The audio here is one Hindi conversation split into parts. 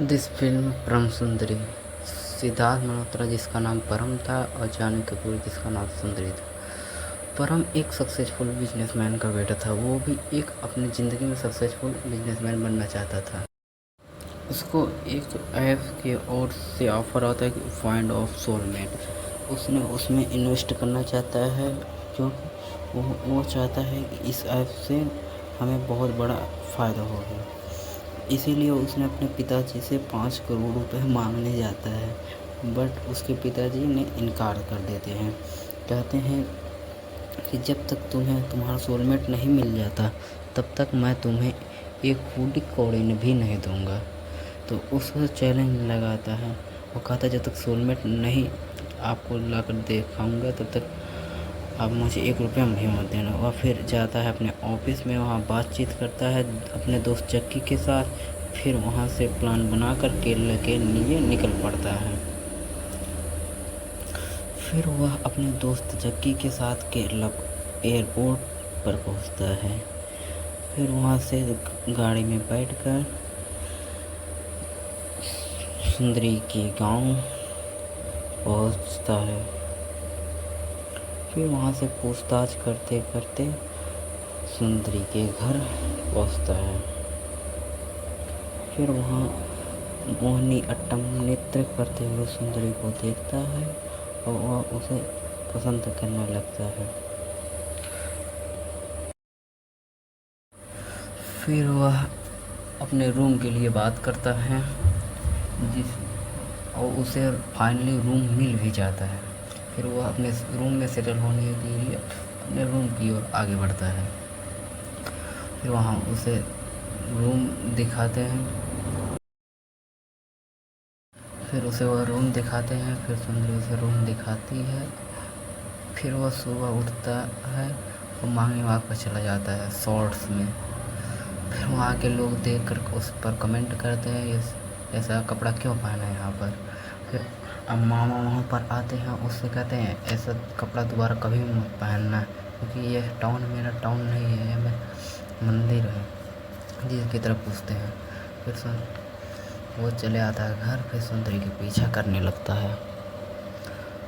दिस फिल्म परम सुंदरी। सिद्धार्थ मल्होत्रा जिसका नाम परम था और जानवी कपूर जिसका नाम सुंदरी था। परम एक सक्सेसफुल बिजनेसमैन का बेटा था। वो भी एक अपनी ज़िंदगी में सक्सेसफुल बिजनेसमैन बनना चाहता था। उसको एक ऐप की ओर से ऑफर आता है कि फाइंड ऑफ सोलमेट। उसने उसमें इन्वेस्ट करना चाहता है क्योंकि वो चाहता है कि इस ऐप से हमें बहुत बड़ा फ़ायदा होगा। इसीलिए उसने अपने पिताजी से 5 करोड़ रुपए मांगने जाता है, बट उसके पिताजी ने इनकार कर देते हैं। कहते हैं कि जब तक तुम्हें तुम्हारा सोलमेट नहीं मिल जाता तब तक मैं तुम्हें एक फूटी कौड़ी भी नहीं दूंगा। तो उसको चैलेंज लगाता है। वो कहता है जब तक सोलमेट नहीं आपको लाकर दिखाऊंगा तब तक आप मुझे 1 रुपया भी मत देना। वह फिर जाता है अपने ऑफिस में, वहाँ बातचीत करता है अपने दोस्त जक्की के साथ। फिर वहाँ से प्लान बनाकर केरला के लिए निकल पड़ता है। फिर वह अपने दोस्त जक्की के साथ केरला एयरपोर्ट पर पहुँचता है। फिर वहाँ से गाड़ी में बैठकर सुंदरी के गांव पहुँचता है। फिर वहाँ से पूछताछ करते करते सुंदरी के घर पहुँचता है। फिर वहाँ मोहिनी अट्टम नृत्य करते हुए सुंदरी को देखता है और वह उसे पसंद करने लगता है। फिर वह अपने रूम के लिए बात करता है जिस और उसे फाइनली रूम मिल भी जाता है। फिर वह अपने रूम में सेटल होने के लिए अपने रूम की ओर आगे बढ़ता है। फिर वहाँ उसे रूम दिखाते हैं। फिर उसे वह रूम दिखाते हैं। फिर सुंदरी उसे रूम दिखाती है। फिर वह सुबह उठता है और मांगने वापस चला जाता है शॉर्ट्स में। फिर वहाँ के लोग देखकर उस पर कमेंट करते हैं ये ऐसा कपड़ा क्यों पहना है यहाँ पर। फिर अब मामा वहाँ पर आते हैं, उससे कहते हैं ऐसा कपड़ा दोबारा कभी मत पहनना क्योंकि यह टाउन मेरा टाउन नहीं है, यह मंदिर है जिसकी तरफ पूछते हैं। फिर वो चले आता है घर। फिर सुंदरी के पीछा करने लगता है।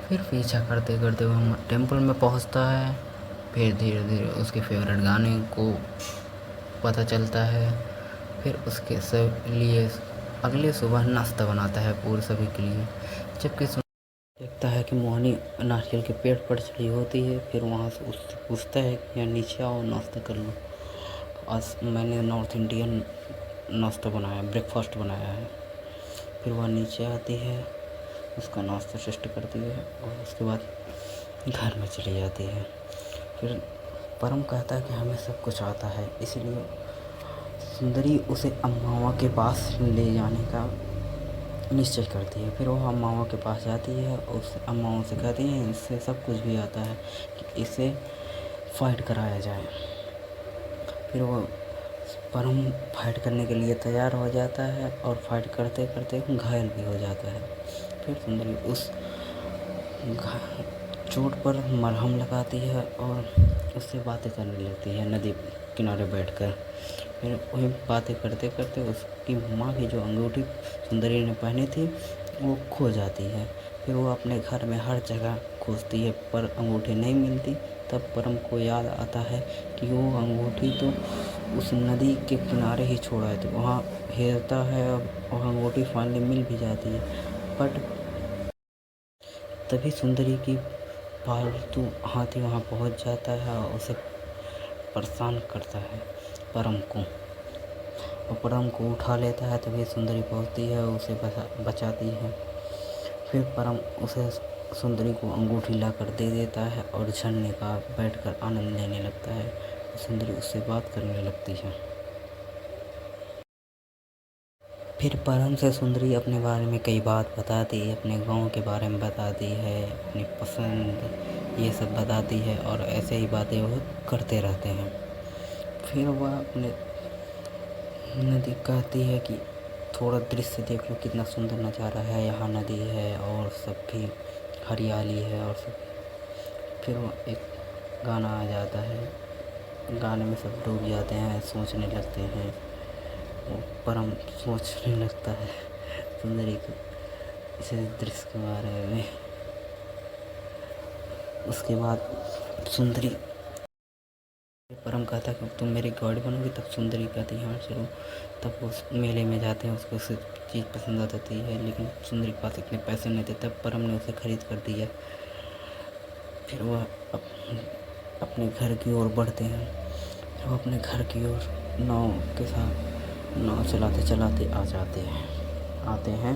फिर पीछा करते करते वो टेम्पल में पहुंचता है। फिर धीरे धीरे उसके फेवरेट गाने को पता चलता है। फिर उसके लिए अगले सुबह नाश्ता बनाता है पूरे सभी के लिए। जबकि देखता है कि मोहिनी नारियल के पेड़ पर चढ़ी होती है। फिर वहाँ से उससे पूछता है कि यहाँ नीचे आओ नाश्ता कर लो, आज मैंने नॉर्थ इंडियन नाश्ता बनाया, ब्रेकफास्ट बनाया है। फिर वह नीचे आती है, उसका नाश्ता टेस्ट करती है और उसके बाद घर में चली जाती है। फिर परम कहता है कि हमें सब कुछ आता है, इसलिए सुंदरी उसे अम्मावा के पास ले जाने का निश्चय करती है। फिर वो अम्मावा के पास जाती है और उस अम्मावा से कहती है इससे सब कुछ भी आता है कि इसे फाइट कराया जाए। फिर वो परम फाइट करने के लिए तैयार हो जाता है और फाइट करते करते घायल भी हो जाता है। फिर सुंदरी उस चोट पर मरहम लगाती है और उससे बातें करने लगती है नदी किनारे बैठकर। फिर वही बातें करते करते उसकी माँ की जो अंगूठी सुंदरी ने पहनी थी वो खो जाती है। फिर वो अपने घर में हर जगह खोजती है पर अंगूठी नहीं मिलती। तब परम को याद आता है कि वो अंगूठी तो उस नदी के किनारे ही छोड़ा है। तो वहाँ हेरता है और वह अंगूठी फाइनली मिल भी जाती है। बट तभी सुंदरी की पालतू हाथी वहाँ पहुँच जाता है और उसे परेशान करता है परम को, और परम को उठा लेता है। तभी सुंदरी पहुँचती है और उसे बचाती है। फिर परम उसे सुंदरी को अंगूठी लाकर दे देता है और झरने का बैठकर आनंद लेने लगता है। सुंदरी उससे बात करने लगती है। फिर परम से सुंदरी अपने बारे में कई बात बताती है, अपने गांव के बारे में बताती है, अपनी पसंद ये सब बताती है और ऐसे ही बातें वो करते रहते हैं। फिर वह अपने नदी कहती है कि थोड़ा दृश्य देख लो कितना सुंदर नज़ारा है, यहाँ नदी है और सब भी हरियाली है और सब। फिर वो एक गाना आ जाता है, गाने में सब डूब जाते हैं, सोचने लगते हैं। वो परम सोचने लगता है सुंदरी के इस दृश्य के बारे में। उसके बाद सुंदरी परम कहता है कि तुम मेरी गाड़ी बनोगी, तब सुंदरी कहती है हाँ चलो। तब वो मेले में जाते हैं, उसको उसे चीज़ पसंद आ जाती है, लेकिन सुंदरी के पास इतने पैसे नहीं थे, तब परम ने उसे खरीद कर दिया। फिर वह अपने घर की ओर बढ़ते हैं। वो अपने घर की ओर नाव के साथ नाव चलाते चलाते आते हैं,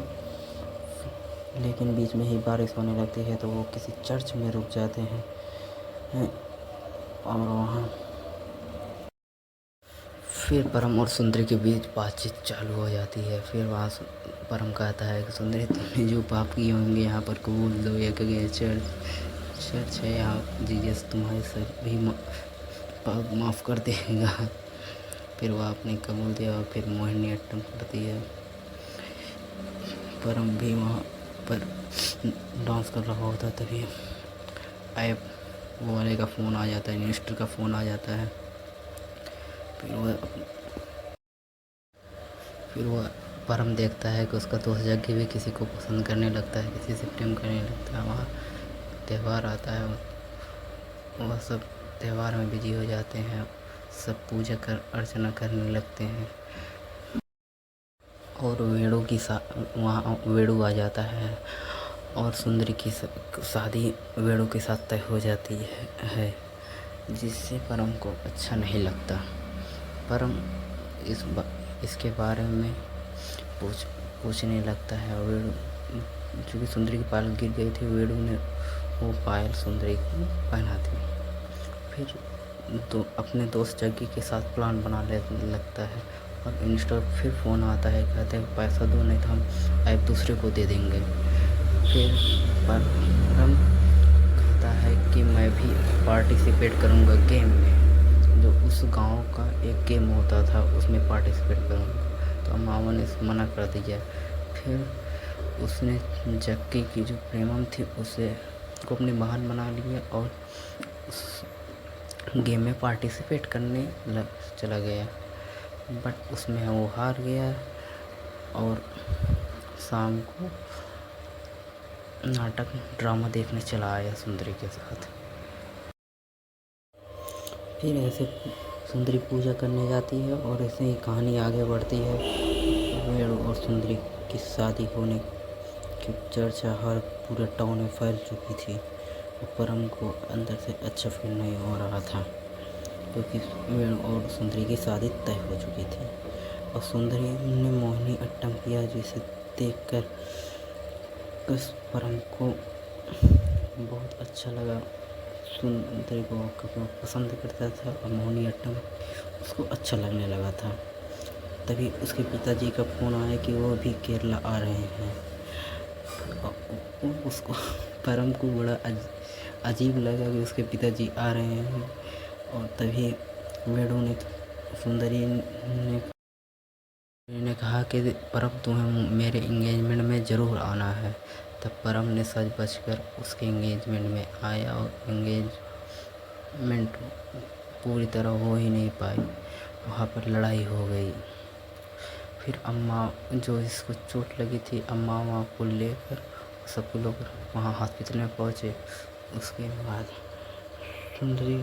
लेकिन बीच में ही बारिश होने लगती है, तो वो किसी चर्च में रुक जाते हैं और वहाँ फिर परम और सुंदरी के बीच बातचीत चालू हो जाती है। फिर वहाँ परम कहता है कि सुंदरी तुमने जो पाप किए होंगे यहाँ पर कबूल दो, या कि चर्च है यहाँ, जीसस तुम्हारे सभी पाप माफ़ कर देगा। फिर वह आपने कबूल दिया और फिर मोहिनी अट्टम करती है। परम भी वहाँ पर डांस कर रहा होता, तभी ऐप वो वाले का फ़ोन आ जाता है, मिनिस्टर का फ़ोन आ जाता है। फिर वह परम देखता है कि उसका दोस्त जग्गी भी किसी को पसंद करने लगता है, किसी से प्रेम करने लगता है। वहाँ त्यौहार आता है, वह सब त्यौहार में बिजी हो जाते हैं, सब पूजा कर अर्चना करने लगते हैं। और वहाँ वेणु आ जाता है और सुंदरी की शादी वेणु के साथ तय हो जाती है, जिससे परम को अच्छा नहीं लगता। परम इसके बारे में पूछने लगता है। वेणु चूँकि सुंदरी की पायल गिर गई थी, वेणु ने वो पायल सुंदरी को पहना दी। फिर तो अपने दोस्त जग्गी के साथ प्लान बनाने लगता है और मिनिस्टर फिर फ़ोन आता है, कहते हैं पैसा दो नहीं तो हम ऐप दूसरे को दे देंगे। फिर परम कहता है कि मैं भी पार्टिसिपेट करूँगा गेम में, जो उस गांव का एक गेम होता था उसमें पार्टिसिपेट करूँगा। तो अम्मावा ने मना कर दिया। फिर उसने जक्की की जो प्रेमम थी उसे को अपनी बहन बना लिया और उस गेम में पार्टिसिपेट करने चला गया, बट उसमें वो हार गया और शाम को नाटक ड्रामा देखने चला आया सुंदरी के साथ। फिर ऐसे सुंदरी पूजा करने जाती है और ऐसे ही कहानी आगे बढ़ती है। वेणु और सुंदरी की शादी होने की चर्चा हर पूरे टाउन में फैल चुकी थी और परम को अंदर से अच्छा फील नहीं हो रहा था, क्योंकि वेणु और सुंदरी की शादी तय हो चुकी थी और सुंदरी ने मोहिनी अट्टम किया, जिसे देखकर परम को बहुत अच्छा लगा। सुंदरी को पसंद करता था और मोहिनी अट्टम उसको अच्छा लगने लगा था। तभी उसके पिताजी का फ़ोन आया कि वो भी केरला आ रहे हैं। उसको परम को बड़ा अजीब लगा कि उसके पिताजी आ रहे हैं, और तभी वेणु ने सुंदरी ने कहा कि परम तुम्हें मेरे एंगेजमेंट में ज़रूर आना है। तब परम ने सच बचकर उसके एंगेजमेंट में आया और एंगेजमेंट पूरी तरह हो ही नहीं पाई, वहाँ पर लड़ाई हो गई। फिर अम्मा जो इसको चोट लगी थी, अम्मा वहाँ को लेकर सब लोग वहाँ हॉस्पिटल में पहुँचे। उसके बाद सुंदरी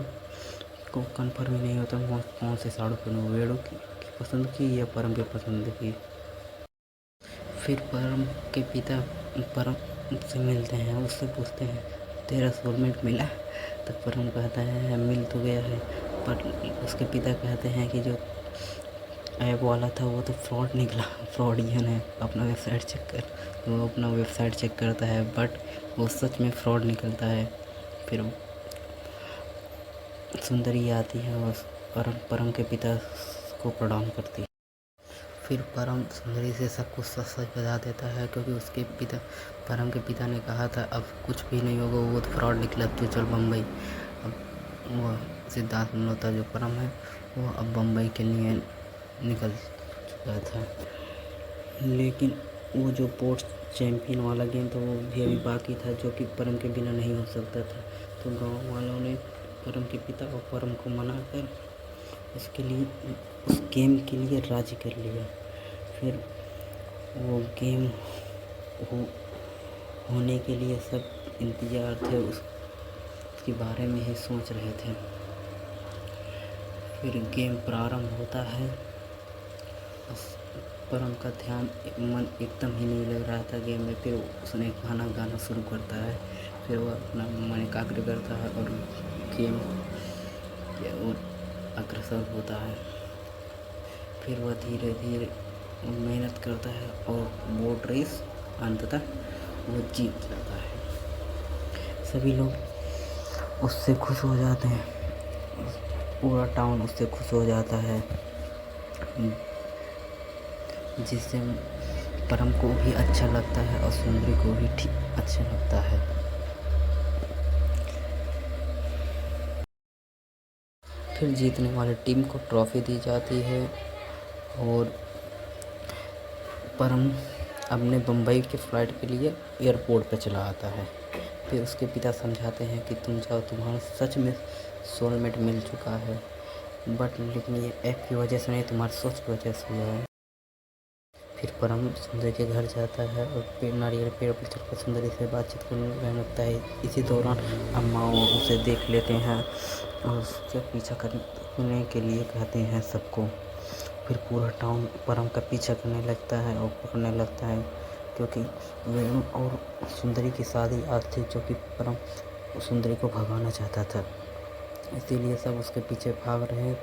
को कन्फर्म ही नहीं होता कौन से साड़ू पहनू, वेणु की पसंद की या परम की पसंद की। फिर परम के पिता परम से मिलते हैं, उससे पूछते हैं तेरा सोलमेट मिला? तब परम कहता है मिल तो गया है, पर उसके पिता कहते हैं कि जो ऐप वाला था वो तो फ्रॉड निकला, फ्रॉडियन है, अपना वेबसाइट चेक कर। तो वो अपना वेबसाइट चेक करता है, बट वो सच में फ्रॉड निकलता है। फिर सुंदरी आती है और परम के पिता को प्रणाम करती है। फिर परम सुंदरी से सब कुछ सच सच बता देता है, क्योंकि उसके पिता परम के पिता ने कहा था अब कुछ भी नहीं होगा, वो तो फ्रॉड निकला, तू चल बम्बई। अब वह सिद्धार्थ मल्होत्रा जो परम है वो अब बम्बई के लिए निकल चुका था, लेकिन वो जो पोस्ट चैम्पियन वाला गेम था वो भी अभी बाकी था, जो कि परम के बिना नहीं हो सकता था। तो गांव वालों ने परम के पिता और परम को मना कर उसके लिए उस गेम के लिए राजी कर लिया। फिर वो गेम हो होने के लिए सब इंतज़ार थे, उसके बारे में ही सोच रहे थे। फिर गेम प्रारंभ होता है। परम का ध्यान मन एकदम ही नहीं लग रहा था गेम में। फिर उसने गाना गाना शुरू करता है। फिर वह अपना मन एकाग्र करता है और गेम की ओर अग्रसर होता है। फिर वह धीरे धीरे मेहनत करता है और बोट रेस अंततः वो जीत जाता है। सभी लोग उससे खुश हो जाते हैं, पूरा टाउन उससे खुश हो जाता है, जिससे परम को भी अच्छा लगता है और सुंदरी को भी ठीक अच्छा लगता है। फिर जीतने वाली टीम को ट्रॉफी दी जाती है और परम अपने बम्बई के फ़्लाइट के लिए एयरपोर्ट पर चला आता है। फिर उसके पिता समझाते हैं कि तुम जाओ, तुम्हारा सच में सोलमेट मिल चुका है, बट लेकिन ये ऐप की वजह से नहीं, तुम्हारी सोच की वजह से हुआ है। फिर परम सुंदरी के घर जाता है और नारियल पेड़ पर चढ़कर सुंदरी से बातचीत करने लगता है। इसी दौरान अम्मा उसे देख लेते हैं और उसका पीछा करने के लिए कहते हैं सबको। फिर पूरा टाउन परम का पीछा करने लगता है और पकड़ने लगता है, क्योंकि वेणु और सुंदरी की शादी आज थी, जो कि परम सुंदरी को भगाना चाहता था। इसीलिए सब उसके पीछे भाग रहे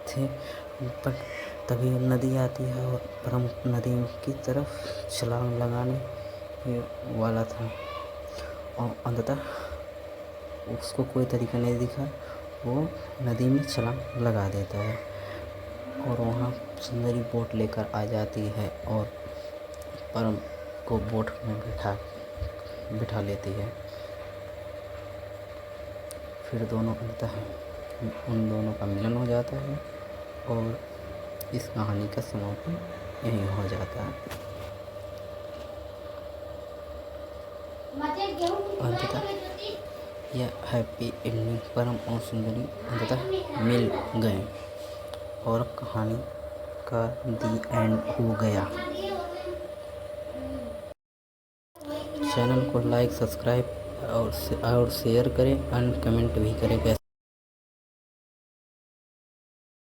थे। पर तभी नदी आती है और परम नदी की तरफ छलांग लगाने वाला था और अंततः उसको कोई तरीका नहीं दिखा, वो नदी में छलांग लगा देता है और वहाँ सुंदरी बोट लेकर आ जाती है और परम को बोट में बिठा लेती है। फिर अंततः उन दोनों का मिलन हो जाता है और इस कहानी का समापन यहीं हो जाता है। अंततः यह हैप्पी एंडिंग, परम और सुंदरी अंततः मिल गए और कहानी का दी एंड हो गया। चैनल को लाइक, सब्सक्राइब और शेयर करें, एंड कमेंट भी करें।